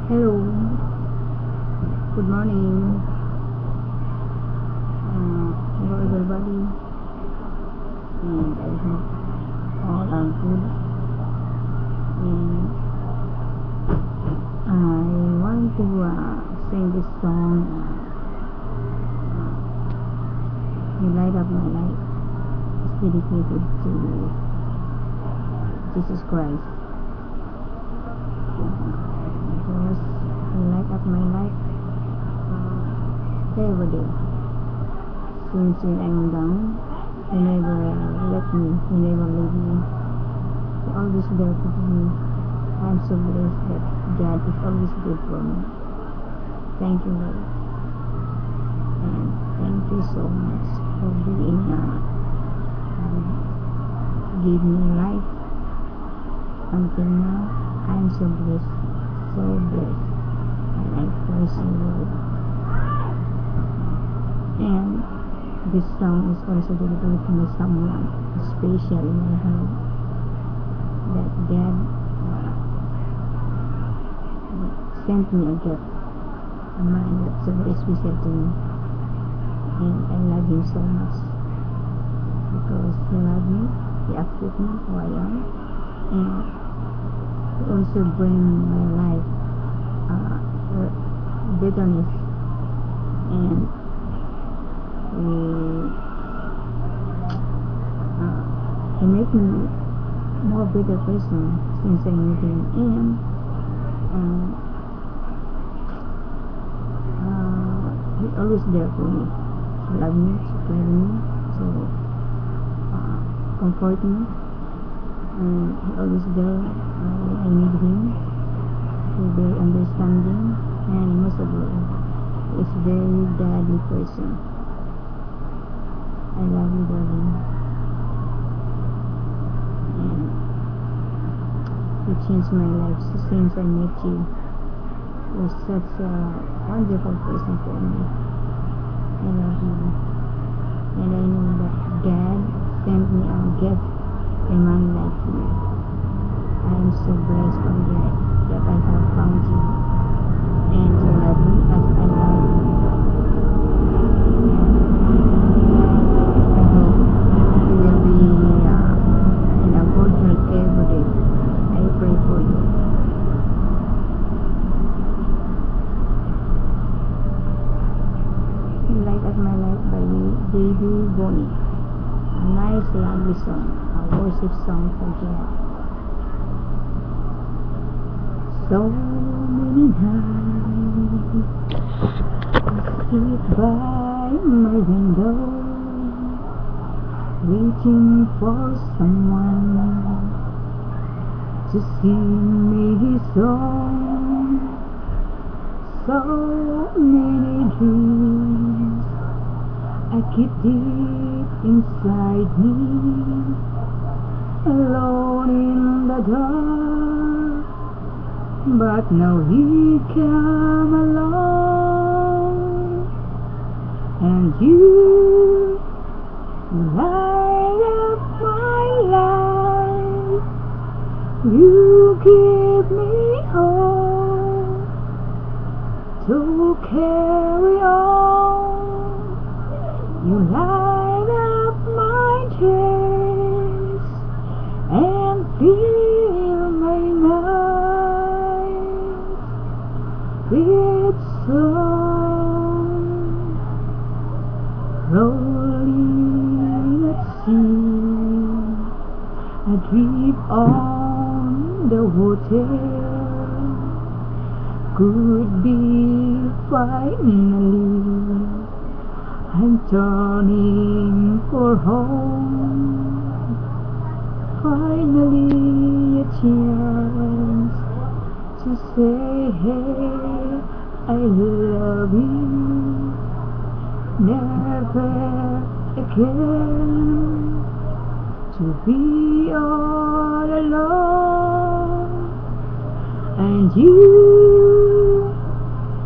Hello, good morning. Hello everybody, and I hope all are good. And I want to sing this song. You light up my life. It's dedicated to Jesus Christ. Because you light up my life every day. Since when I'm down, you never let me, you never leave me. You're always there for me. I'm so blessed that God is always good for me. Thank you, Lord. And thank you so much for being give me life until now. I'm so blessed, so blessed, and I praise you, Lord. And this song is also dedicated to someone special in my heart, that God sent me a gift, a man that's so very special to me, and I love him so much because he loved me, he accepted me who I am, and he also bring my life bitterness, and he make me more better person since I met him, and he always there for me. He love me, support me, so comfort me, and he always there when I need him. He's very understanding, and most of all, he's very godly person. I love you, darling. And you changed my life since I met you. You're such a wonderful person for me. I love you. And I know that God sent me a gift, a man like you. I am so blessed from God that I have found you. And you love me as I love you. I hope you will be in a good health every day. I pray for you. Light Up My Life by David Bonnie. A nice, lovely song, a worship song for God. So many nights I sit by my window, waiting for someone to sing me his song. So many dreams I keep deep inside me, alone in the dark. But now you come along, and you light up my life. You give me hope to carry on. You light up my days and fill my night with song. Rolling at sea, I drift on the water. Could be finally I'm turning for home. Finally a chance to say, hey, I love you. Never again to be all alone. And you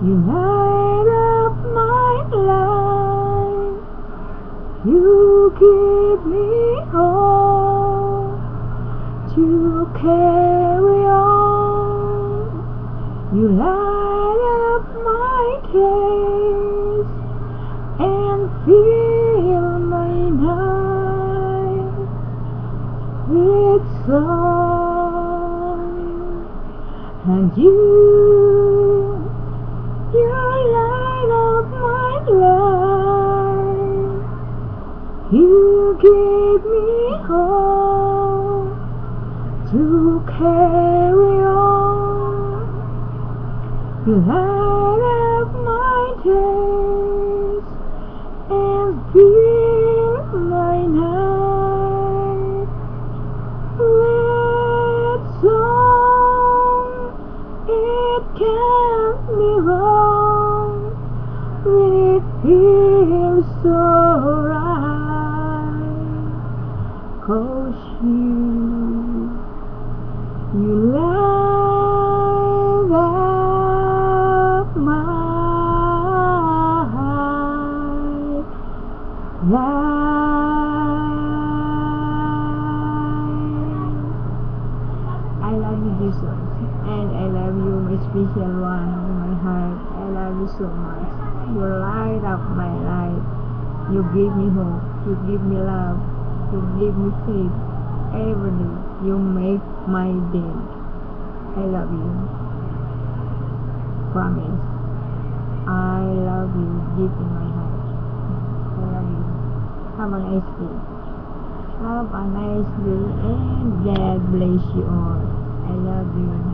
light up my life. You give me hope to carry on. You light fill my night with song, and you light up my life. You give me hope to carry on. You light up my days and fill my night with song. It can't be wrong when it feels so right. 'Cause you light up my life. I love you, Jesus, and I love you, my special one in my heart. I love you so much. You light up my life. You give me hope. You give me love. You give me faith. Every day, you make my day. I love you. Promise. I love you deep in my heart. I love you. Have a nice day. Have a nice day, and God bless you all. I love you.